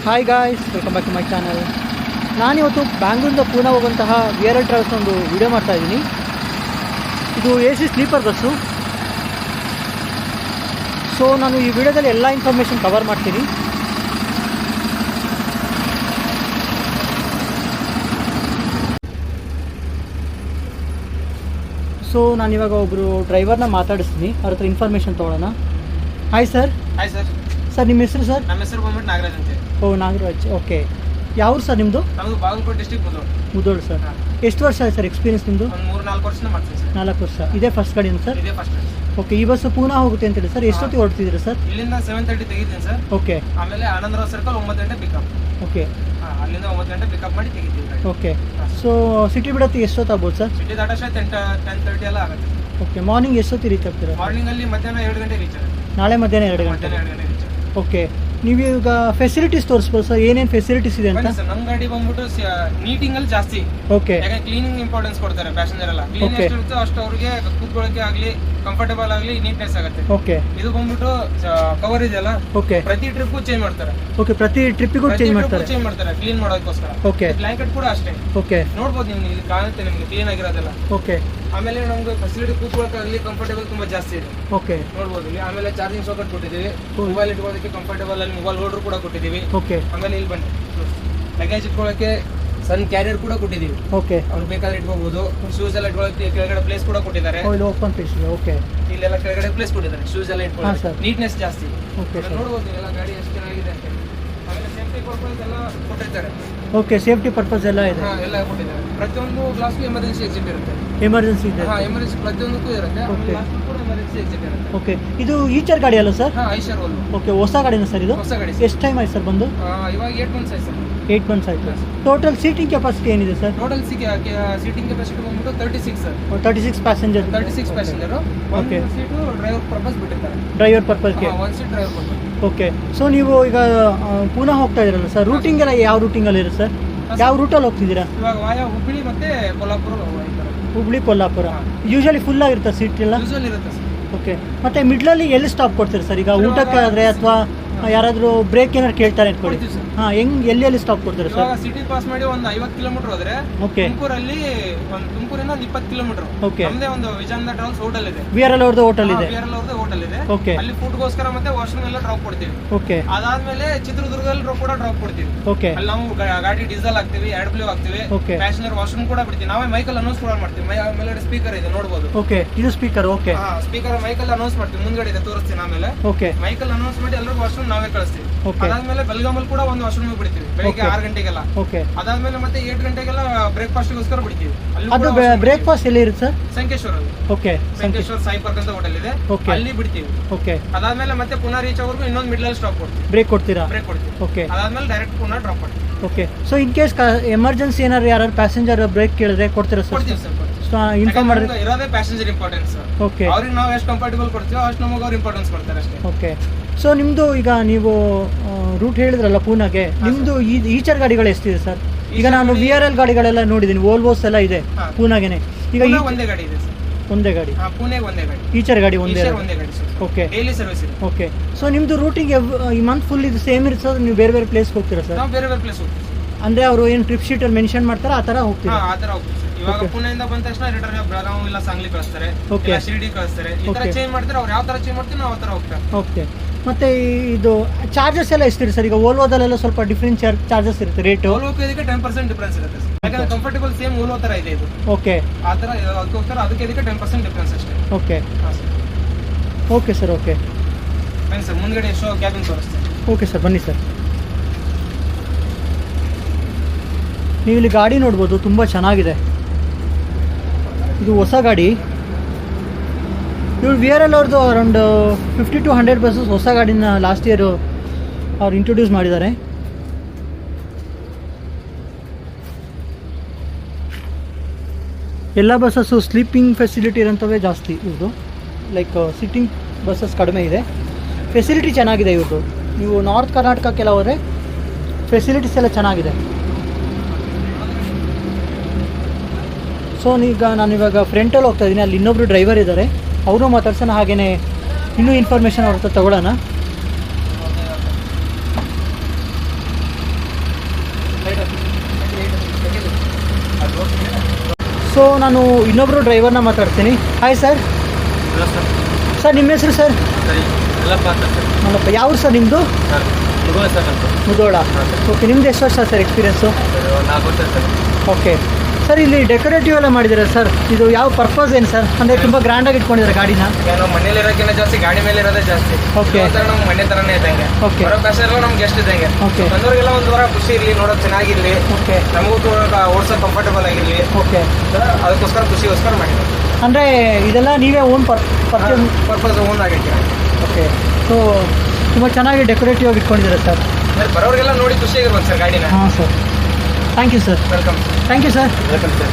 Hi guys, welcome back to my channel. ನಾನಿವತ್ತು ಬ್ಯಾಂಗ್ಳೂರಿಂದ ಪೂನಾ ಹೋಗುವಂತಹ VRL ಟ್ರಾವೆಲ್ಸ್ ಒಂದು ವಿಡಿಯೋ ಮಾಡ್ತಾಯಿದ್ದೀನಿ. ಇದು AC ಸ್ಲೀಪರ್ ಬಸ್ಸು. ಸೊ ನಾನು ಈ ವಿಡಿಯೋದಲ್ಲಿ ಎಲ್ಲ ಇನ್ಫಾರ್ಮೇಷನ್ ಕವರ್ ಮಾಡ್ತೀನಿ. ಸೊ ನಾನಿವಾಗ ಒಬ್ಬರು ಡ್ರೈವರ್ನ ಮಾತಾಡಿಸ್ತೀನಿ, ಅವ್ರ ಹತ್ರ ಇನ್ಫಾರ್ಮೇಷನ್ ತೊಗೊಳ್ಳೋಣ. Hi sir. Hi sir. Sir ನಿಮ್ಮ ಹೆಸರು ಸರ್? ನಮ್ಮ ಹೆಸರು ಬಂದ್ಬಿಟ್ಟು ನಾಗರಾಜ್ ಅಂತ. ಓ ನಾಗರಾಜ್, ಓಕೆ. ಯಾವ್ರು ಸರ್ ನಿಮ್ಮದು? ನಮ್ಮದು ಬಾಗಲಕೋಟೆ ಡಿಸ್ಟ್ರಿಕ್ಟ್ ಮುದೋಳು ಸರ್. ಎಷ್ಟು ವರ್ಷ ಆಯ್ತು ಸರ್ ಎಕ್ಸ್ಪೀರಿಯನ್ಸ್ ನಿಮ್ಮದು? ಒಂದು 3-4 ವರ್ಷದಿಂದ ಮಾಡ್ತೀನಿ ಸರ್. 4 ವರ್ಷ. ಇದೇ ಫಸ್ಟ್ ಗಾಡಿನ ಸರ್? ಇದೇ ಫಸ್ಟ್. ಓಕೆ. ಈ ಬಸ್ ಪೂನಾ ಹೋಗುತ್ತೆ ಅಂತೇಳಿ ಸರ್. ಎಷ್ಟೊತ್ತಿಗೆ ಹೊರಡ್ತಿದ್ದೀರಾ ಸರ್? ಇಲ್ಲಿಂದ 7:30 ತೆಗಿತೀನಿ ಸರ್. ಓಕೆ. ಆಮೇಲೆ ಆನಂದರಾವ್ ಸರ್ಕಲ್ 9 ಗಂಟೆ ಪಿಕಪ್. ಓಕೆ. ಅಲ್ಲಿಂದ 9 ಗಂಟೆ ಪಿಕಪ್ ಮಾಡಿ ತೆಗಿತೀನಿ. ಓಕೆ. ಸೊ ಸಿಟಿ ಬಿಡೋತ್ತಿಗೆ ಎಷ್ಟೊತ್ತು ಆಗ್ಬೋದು ಸರ್? ಸಿಟಿ ದಾಟೋಷ್ಟೇ 10:30 ಎಲ್ಲ ಆಗುತ್ತೆ. ಓಕೆ. ಮಾರ್ನಿಂಗ್ ಎಷ್ಟೊತ್ತಿಗೆ ರೀಚ್ ಆಗ್ತೀರಾ? ಮಾರ್ನಿಂಗ್ ಅಲ್ಲಿ ಮಧ್ಯಾಹ್ನ 2 ಗಂಟೆ ರೀಚ್ ಆಗುತ್ತೆ. ನಾಳೆ ಮಧ್ಯಾಹ್ನ 2 ಗಂಟೆ. ಮಧ್ಯಾಹ್ನ 2 ಗಂಟೆ ರೀಚ್ ಆಗುತ್ತೆ. ಓಕೆ. ನೀವು ಈಗ ಫೆಸಿಲಿಟೀಸ್ ತೋರಿಸ್ಬೋದು ಸರ್, ಏನೇನು ಫೆಸಿಲಿಟೀಸ್ ಇದೆ ಅಂತ? ಸರ್ ನಮ್ಮ ಗಾಡಿ ಬಂದ್ಬಿಟ್ಟು ನೀಟಿಂಗ್ ಅಲ್ಲಿ ಜಾಸ್ತಿ. ಓಕೆ. ಯಾಕಂದ್ರೆ ಕ್ಲೀನಿಂಗ್ ಇಂಪಾರ್ಟೆನ್ಸ್ ಕೊಡ್ತಾರೆ ಪ್ಯಾಸೆಂಜರ್ ಎಲ್ಲ. ಕ್ಲೀನ್ ಎಷ್ಟಿರುತ್ತೋ ಅಷ್ಟು ಅವ್ರಿಗೆ ಕೂತ್ಕೊಳ್ಳೋಕೆ ಆಗಲಿ, ಕಂಫರ್ಟೇಬಲ್ ಆಗಲಿ, ನೀಟ್ನೆಸ್ ಆಗುತ್ತೆ. ಓಕೆ. ಇದು ಬಂದ್ಬಿಟ್ಟು ಕವರ್ ಇದೆಯಲ್ಲ, ಓಕೆ. ಪ್ರತಿ ಟ್ರಿಪ್ ಚೇಂಜ್ ಮಾಡ್ತಾರೆ. ಓಕೆ. ಪ್ರತಿ ಟ್ರಿಪ್ಪಿಗೂ ಚೇಂಜ್ ಮಾಡ್ತಾರೆ. ಕ್ಲೀನ್ ಮಾಡೋದಕ್ಕೋಸ್ಕರ. ಓಕೆ. ಬ್ಲಾಂಕೆಟ್ ಕೂಡ ಅಷ್ಟೇ. ಓಕೆ. ನೋಡ್ಬೋದು ನಿಮ್ಗೆ, ಇಲ್ಲಿ ಕಾಣುತ್ತೆ ನಿಮ್ಗೆ ಕ್ಲೀನ್ ಆಗಿರೋದೆಲ್ಲ. ಓಕೆ. ಆಮೇಲೆ ನಮ್ಗೆ ಫೆಸಿಲಿಟಿ ಕೂತ್ಕೊಳ್ಳೋಕ್ಕಾಗಲಿ ಕಂಫರ್ಟೇಬಲ್ ತುಂಬಾ ಜಾಸ್ತಿ ಇದೆ. ಓಕೆ. ನೋಡ್ಬೋದು ಇಲ್ಲಿ. ಆಮೇಲೆ ಚಾರ್ಜಿಂಗ್ ಸಾಕೆಟ್ ಕೊಟ್ಟಿದ್ದೀವಿ. ಮೊಬೈಲ್ ಇಟ್ಕೊಳ್ಳೋದಕ್ಕೆ ಕಂಫರ್ಟೇಬಲ್ ಅಲ್ಲಿ ಮೊಬೈಲ್ ಹೋಲ್ಡರ್ ಕೂಡ ಕೊಟ್ಟಿದ್ದೀವಿ. ಓಕೆ. ಆಮೇಲೆ ಇಲ್ಲಿ ಬನ್ನಿ, ಲಗೇಜ್ ಇಟ್ಕೊಳ್ಳೋಕೆ ಸಣ್ಣ ಕ್ಯಾರಿಯರ್ ಕೂಡ ಕೊಟ್ಟಿದ್ದೀವಿ. ಓಕೆ. ಅವ್ರು ಬೇಕಾದ್ರೆ ಇಟ್ಕೋಬಹುದು. ಶೂಸ್ ಎಲ್ಲ ಇಟ್ಕೊಳ್ಳೋಕೆ ಕೆಳಗಡೆ ಪ್ಲೇಸ್ ಕೂಡ ಕೊಟ್ಟಿದ್ದಾರೆ. ಓಪನ್ ಪ್ಲೇಸ್ ಇದೆ. ಓಕೆ. ಇಲ್ಲೆಲ್ಲ ಕೆಳಗಡೆ ಪ್ಲೇಸ್ ಕೊಟ್ಟಿದ್ದಾರೆ ಶೂಸ್ ಎಲ್ಲ ಇಟ್ಕೊಳ್ಳೋಕೆ. ನೀಟ್ನೆಸ್ ಜಾಸ್ತಿ. ಓಕೆ. ನೋಡ್ಬೋದು ಎಲ್ಲ ಗಾಡಿ ಎಷ್ಟು ಚೆನ್ನಾಗಿದೆ ಅಂತ. ಆಮೇಲೆ ಸೇಫ್ಟಿ ಪರ್ಪಸ್ ಎಲ್ಲ ಕೊಟ್ಟಿರ್ತಾರೆ. ಓಕೆ. ಸೇಫ್ಟಿ ಪರ್ಪಸ್ ಎಲ್ಲ ಇದೆ. ಎಲ್ಲ ಕೊಟ್ಟಿದ್ದಾರೆ. ಪ್ರತಿಯೊಂದು ಗ್ಲಾಸ್ಗೂ ಎಮರ್ಜೆನ್ಸಿ ಎಕ್ಸಿಟ್ ಇರುತ್ತೆ. ಎಮರ್ಜೆನ್ಸಿ ಇದೆ. ಎಮರ್ಜೆನ್ಸಿ ಪ್ರತಿಯೊಂದಕ್ಕೂ ಇರುತ್ತೆ. ಓಕೆ. ಕೂಡ ಎಮರ್ಜೆನ್ಸಿ ಎಕ್ಸಿಟ್ ಇರುತ್ತೆ. ಓಕೆ. ಇದು ಈಚರ್ ಗಾಡಿ ಅಲ್ಲ ಸರ್? ಐಶರ್ ಓಲ್ವೋ. ಓಕೆ. ಹೊಸ ಗಾಡಿನ ಸರ್ ಇದು? ಹೊಸ ಗಾಡಿ. ಎಷ್ಟು ಟೈಮ್ ಆಯ್ತು ಸರ್ ಬಂದು? ಇವಾಗ 8 ಮಂತ್ಸ್ ಆಯ್ತು ಸರ್. 8 ಮಂತ್ಸ್ ಆಯ್ತು. ಟೋಟಲ್ ಸೀಟಿಂಗ್ ಕೆಪಾಸಿಟಿ ಏನಿದೆ ಸರ್? ಟೋಟಲ್ ಸೀಟಿಂಗ್ ಕೆಪಾಸಿಟಿ ಬಂದ್ಬಿಟ್ಟು 36 ಸರ್. 36 ಪ್ಯಾಸೆಂಜರ್. 36 ಪ್ಯಾಸೆಂಜರ್. ಓಕೆ. ಒಂದು ಸೀಟು ಡ್ರೈವರ್ ಪರ್ಪಸ್ ಬಿಟ್ಟಿರ್ತಾರೆ. ಡ್ರೈವರ್ ಪರ್ಪಸ್ಗೆ. ಒಂದು seat driver purpose. Okay. So ನೀವು ಈಗ ಪೂನಾ ಹೋಗ್ತಾ ಇದ್ದೀರಲ್ಲ ಸರ್, ರೂಟಿಂಗ್ ಎಲ್ಲ ಯಾವ ರೂಟಿಂಗಲ್ಲಿ ಇರುತ್ತೆ ಸರ್? ಯಾವ ರೂಟಲ್ಲಿ ಹೋಗ್ತಿದ್ದೀರಾ? ಇವಾಗ ವಾಯ ಹುಬ್ಬಳ್ಳಿ ಮತ್ತೆ ಕೊಲ್ಲಾಪುರ. ಹುಬ್ಳಿ ಕೊಲ್ಲಾಪುರ. ಯೂಶಲಿ ಫುಲ್ ಆಗಿರುತ್ತೆ ಸೀಟ್ ಎಲ್ಲ? ಯೂಶುವಲ್ ಇರುತ್ತೆ ಸರ್. ಓಕೆ. ಮತ್ತೆ ಮಿಡ್ಲಲ್ಲಿ ಎಲ್ಲಿ ಸ್ಟಾಪ್ ಕೊಡ್ತೀರಾ ಸರ್? ಈಗ ಊಟಕ್ಕಾದ್ರೆ ಅಥವಾ ಯಾರಾದರೂ ಬ್ರೇಕ್ ಏನಾದ್ರು ಕೇಳ್ತಾರೆ ಅಂದ್ಕೊಳ್ಳಿ. ಹಾಂ, ಎಲ್ಲಿ ಸ್ಟಾಪ್ ಕೊಡ್ತಾರೆ ಸರ್? ಇವಾಗ ಸಿಟಿ ಪಾಸ್ ಮಾಡಿ ಒಂದು 50 ಕಿಲೋಮೀಟರ್ ಹೋದ್ರೆ ತುಮಕೂರಲ್ಲಿ ತುಮಕೂರಿಂದ 20 ಕಿಲೋಮೀಟರ್. ಓಕೆ. ನಮ್ಮದೇ ಒಂದು ವಿಜಯನಗರ ಟ್ರಾವೆಲ್ಸ್ ಹೋಟೆಲ್ ಇದೆ. VRL ಅವ್ರದ್ದು ಹೋಟೆಲ್ ಇದೆ. VRL ಅವ್ರದ್ದು ಹೋಟೆಲ್ ಇದೆ. ಓಕೆ. ಅಲ್ಲಿ ಫುಡ್ಗೋಸ್ಕರ ಮತ್ತೆ ವಾಶ್ರೂಮ್ ಎಲ್ಲ ಡ್ರಾಪ್ ಕೊಡ್ತೀವಿ. ಓಕೆ. ಅದಾದ್ಮೇಲೆ ಚಿತ್ರದುರ್ಗದಲ್ಲಿ ಕೂಡ ಡ್ರಾಪ್ ಕೊಡ್ತೀವಿ. ಓಕೆ. ಅಲ್ಲಿ ನಾವು ಗಾಡಿ ಡೀಸೆಲ್ ಹಾಕ್ತಿವಿ, AdBlue ಹಾಕ್ತಿವಿ. ಓಕೆ. ಪ್ಯಾಸೆಂಜರ್ ವಾಶ್ರೂಮ್ ಕೂಡ ಬಿಡ್ತೀವಿ. ನಾವೇ ಮೈಕಲ್ ಅನೌನ್ಸ್ ಕೂಡ ಮಾಡ್ತೀವಿ. ಮೇಲ್ಗಡೆ ಸ್ಪೀಕರ್ ಇದೆ, ನೋಡಬಹುದು. ಓಕೆ. ಇದು speaker. Okay. Speaker Michael announce ಮಾಡ್ತೀವಿ. ಮುಂದ್ಗಡೆ ಇದೆ, ತೋರಿಸ್ತೀನಿ ಆಮೇಲೆ. ಓಕೆ. ಮೈಕಲ್ ಅನೌನ್ಸ್ ಮಾಡಿ ಎಲ್ಲರಿಗೂ ವಾಶ್ರೂಮ್ ನಾವೇ ಕಳಿಸ್ತೀವಿ. ಓಕೆ. ಅದಾದ್ಮೇಲೆ ಬೆಳಗಾಮಲ್ಲಿ ಕೂಡ ಒಂದು ವಾಶ್ರೂಮ್ ಬಿಡ್ತೀವಿ ಬೆಳಿಗ್ಗೆ 6 ಗಂಟೆಗೆಲ್ಲ. ಓಕೆ. ಅದಾದ್ಮೇಲೆ ಮತ್ತೆ 8 ಗಂಟೆಗೆಲ್ಲ ಬ್ರೇಕ್ಫಾಸ್ಟ್ಗೋಸ್ಕರ ಬಿಡ್ತೀವಿ. ಅದು ಬ್ರೇಕ್ಫಾಸ್ಟ್ ಎಲ್ಲಿ ಇರುತ್ತೆ ಸರ್? ಸಂಕೇಶ್ವರಲ್ಲಿ. ಓಕೆ. ಸಂಕೇಶ್ವರ ಸಾಯಿ ಪಾರ್ಕ್ ಅಂತ ಹೋಟೆಲ್ ಇದೆ, ಓಕೆ. ಅಲ್ಲಿ ಬಿಡ್ತೀವಿ. ಓಕೆ. ಅದಾದ್ಮೇಲೆ ಮತ್ತೆ ಪುನಃ ರೀಚ್ ಆಗೋರ್ಗು ಇನ್ನೊಂದು ಮಿಡ್ಲ್ ಅಲ್ಲಿ ಸ್ಟಾಪ್ ಕೊಡ್ತೀವಿ. ಬ್ರೇಕ್ ಕೊಡ್ತೀರಾ? ಬ್ರೇಕ್ ಕೊಡ್ತೀವಿ. ಓಕೆ. ಅದಾದ್ಮೇಲೆ ಡೈರೆಕ್ಟ್ ಪುನಃ ಡ್ರಾಪ್ ಮಾಡ್ತೀವಿ. Okay. So in case emergency ಏನಾದ್ರು ಯಾರು ಪ್ಯಾಸೆಂಜರ್ ಬ್ರೇಕ್ ಕೇಳಿದ್ರೆ ಕೊಡ್ತೀರಾ ಸರ್? ಕೊಡ್ತೀವಿ ಸರ್. ಇನ್ಫಾರ್ಮ್ ಮಾಡಿದ್ರೆ ಇರೋದೇ ಪ್ಯಾಸೆಂಜರ್ ಇಂಪಾರ್ಟೆನ್ಸ್. ಓಕೆ. ಅವ್ರಿಗೆ ನಾವು ಎಷ್ಟು ಕಂಫರ್ಟಬಲ್ ಕೊಡ್ತೀವೋ ಅಷ್ಟು ನಮಗೆ ಅವ್ರು ಇಂಪಾರ್ಟೆನ್ಸ್ ಕೊಡ್ತಾರೆ ಅಷ್ಟೇ. ಓಕೆ. ಸೊ ನಿಮ್ಮದು ಈಗ ನೀವು ರೂಟ್ ಹೇಳಿದ್ರಲ್ಲ ಪೂನಾಗೆ, ನಿಮ್ಮದು ಈಚರ್ ಗಾಡಿಗಳು ಎಷ್ಟಿದೆ ಸರ್? ಈಗ ನಾನು VRL ಗಾಡಿಗಳೆಲ್ಲ ನೋಡಿದ್ದೀನಿ, ವೋಲ್ವೋಸ್ ಎಲ್ಲ ಇದೆ ಪೂನಾಗೆನೆ. ಈಗ ಒಂದೇ ಗಾಡಿ ಇದೆ ಸರ್. ಒಂದೇ ಗಾಡಿ? ಪುಣೆಗೆ ಒಂದೇ ಗಾಡಿ. ಈಚರ್ ಗಾಡಿ ಒಂದೇ ಗಾಡಿ ಸರ್. ಓಕೆ. ಡೈಲಿ ಸರ್ವಿಸ್ ಇದೆ. ಓಕೆ. ಸೊ ನಿಮ್ಮದು ರೂಟಿಂಗ್ ಈ ಮಂತ್ ಫುಲ್ ಇದು ಸೇಮ್ ಇರುತ್ತೆ ಸರ್? ನೀವು ಬೇರೆ ಬೇರೆ ಪ್ಲೇಸ್ಗೆ ಹೋಗ್ತೀರಾ ಸರ್? ನಾವು ಬೇರೆ ಬೇರೆ ಪ್ಲೇಸ್ ಹೋಗ್ತೀವಿ. ಅಂದರೆ ಅವರು ಏನು ಟ್ರಿಪ್ ಶೀಟಲ್ಲಿ ಮೆನ್ಷನ್ ಮಾಡ್ತಾರೆ ಆ ಥರ ಹೋಗ್ತೀರಾ? ಆ ಥರ ಹೋಗ್ತೀವಿ ಸರ್. ಇವಾಗ ಪುಣೆಯಿಂದ ಬಂದ ತಕ್ಷಣ ರಿಟರ್ನ್ ಬೆಳಗಾವಿ ಇಲ್ಲ ಸಾಂಗ್ಲಿ ಕಳಿಸ್ತಾರೆ, ಇಲ್ಲ ಶಿರ್ಡಿ ಕಳಿಸ್ತಾರೆ. ಈ ಥರ ಚೇಂಜ್ ಮಾಡ್ತಾರೆ. ಅವ್ರು ಯಾವ ಥರ ಚೇಂಜ್ ಮಾಡ್ತೀವಿ ನಾವು ಆ ಥರ ಹೋಗ್ತಾರೆ. ಓಕೆ. ಮತ್ತೆ ಇದು ಚಾರ್ಜಸ್ ಎಲ್ಲ ಎಷ್ಟಿದೆ ಸರ್? ಈಗ ಓಲ್ವೋದಲ್ಲೆಲ್ಲ ಸ್ವಲ್ಪ ಡಿಫ್ರೆಂಟ್ ಚಾರ್ಜಸ್ ಇರುತ್ತೆ ರೇಟು. ಓಲ್ವೋಕ್ಕೆ ಇದಕ್ಕೆ 10% ಡಿಫ್ರೆನ್ಸ್ ಇರುತ್ತೆ ಸರ್. ಯಾಕಂದ್ರೆ ಕಂಫರ್ಟಬಲ್ ಸೇಮ್ ಓಲ್ವೋ ಥರ ಇದೆ ಇದು. ಓಕೆ. ಆ ಥರ ಅದಕ್ಕೋಸ್ಕರ ಅದಕ್ಕೆ ಇದಕ್ಕೆ 10% ಡಿಫ್ರೆನ್ಸ್ ಅಷ್ಟೇ. ಓಕೆ. Okay sir. ಓಕೆ. ಬನ್ನಿ ಸರ್, ಮುಂದ್ಗಡೆ ಶೋ ಕ್ಯಾಬಿನ್ ತೋರಿಸ್ತೀನಿ. ಓಕೆ ಸರ್, ಬನ್ನಿ ಸರ್. ನೀವು ಇಲ್ಲಿ ಗಾಡಿ ನೋಡ್ಬೋದು, ತುಂಬ ಚೆನ್ನಾಗಿದೆ. ಇದು ಹೊಸ ಗಾಡಿ. ಇವ್ರು VRL ಅವ್ರದ್ದು ಅರೌಂಡ್ 50 to 100 ಬಸ್ಸಸ್ ಹೊಸ ಗಾಡಿನ ಲಾಸ್ಟ್ ಇಯರ್ ಅವ್ರು ಇಂಟ್ರೊಡ್ಯೂಸ್ ಮಾಡಿದ್ದಾರೆ. ಎಲ್ಲ ಬಸ್ಸಸ್ಸು ಸ್ಲೀಪಿಂಗ್ ಫೆಸಿಲಿಟಿ ಇರೋಂಥವೇ ಜಾಸ್ತಿ ಇವ್ರದ್ದು. ಲೈಕ್ ಸಿಟ್ಟಿಂಗ್ ಬಸ್ಸಸ್ ಕಡಿಮೆ ಇದೆ. ಫೆಸಿಲಿಟಿ ಚೆನ್ನಾಗಿದೆ ಇವ್ರದ್ದು. ನೀವು ನಾರ್ತ್ ಕರ್ನಾಟಕಕ್ಕೆಲ್ಲ ಹೋದರೆ ಫೆಸಿಲಿಟೀಸ್ ಎಲ್ಲ ಚೆನ್ನಾಗಿದೆ. ಸೊ ನಾನಿವಾಗ ಫ್ರಂಟಲ್ಲಿ ಹೋಗ್ತಾ ಇದ್ದೀನಿ. ಅಲ್ಲಿ ಇನ್ನೊಬ್ರು ಡ್ರೈವರ್ ಇದ್ದಾರೆ, ಅವರು ಮಾತಾಡ್ಸೋಣ. ಹಾಗೆಯೇ ಇನ್ನೂ ಇನ್ಫಾರ್ಮೇಷನ್ ಅವ್ರ ಹತ್ರ ತಗೊಳ್ಳೋಣ. ಸೊ ನಾನು ಇನ್ನೊಬ್ಬರು ಡ್ರೈವರ್ನ ಮಾತಾಡ್ತೀನಿ. Hi sir. ಸರ್ ನಿಮ್ಮ ಹೆಸರು ಸರ್? ಮಲ್ಲಪ್ಪ. ಯಾವ ಸರ್ ನಿಮ್ಮದು? ಮುಧೋಳ. ಓಕೆ, ನಿಮ್ದು ಎಷ್ಟು ವರ್ಷ ಸರ್ ಎಕ್ಸ್ಪೀರಿಯನ್ಸು? ಓಕೆ ಸರ್, ಇಲ್ಲಿ ಡೆಕೋರೇಟಿವ್ ಎಲ್ಲ ಮಾಡಿದ್ದೀರಾ ಸರ್, ಇದು ಯಾವ ಪರ್ಪಸ್ ಏನು ಸರ್? ಅಂದರೆ ತುಂಬ ಗ್ರ್ಯಾಂಡಾಗಿ ಇಟ್ಕೊಂಡಿದ್ದಾರೆ ಗಾಡಿನ? ನಾವು ಮನೇಲಿ ಇರೋಕ್ಕಿಂತ ಜಾಸ್ತಿ ಗಾಡಿ ಮೇಲೆ ಇರೋದೇ ಜಾಸ್ತಿ. ಓಕೆ. ನಮ್ಮ ಮನೆ ತರನೇ ಇದ್ದಂಗೆ. ಓಕೆ. ಬರೋ ಕಾಸೆಲ್ಲ ನಮ್ಗೆ ಎಷ್ಟು ಇದ್ದಂಗೆ. ಓಕೆ. ಬಂದವರಿಗೆಲ್ಲ ಒಂದು ವಾರ ಖುಷಿ ಇರಲಿ, ನೋಡೋದು ಚೆನ್ನಾಗಿರ್ಲಿ, ಓಕೆ. ನಮಗೂ ಓಡಿಸೋಕೆ ಕಂಫರ್ಟಬಲ್ ಆಗಿರಲಿ, ಓಕೆ. ಅದಕ್ಕೋಸ್ಕರ ಖುಷಿಗೋಸ್ಕರ ಮಾಡಿದ್ವಿ. ಅಂದರೆ ಇದೆಲ್ಲ ನೀವೇ ಓನ್ ಪರ್ಪಸ್ ಓನ್ ಆಗಿರ್ತೀರ. ಓಕೆ. ಸೊ ತುಂಬ ಚೆನ್ನಾಗಿ ಡೆಕೋರೇಟಿವ್ ಆಗಿ ಇಟ್ಕೊಂಡಿದ್ದೀರಾ ಸರ್. ಬರೋರಿಗೆಲ್ಲ ನೋಡಿ ಖುಷಿಯಾಗಿರ್ಬೇಕು ಸರ್ ಗಾಡಿನ. ಹಾಂ sir, thank you sir. Welcome. Thank you sir. Welcome sir.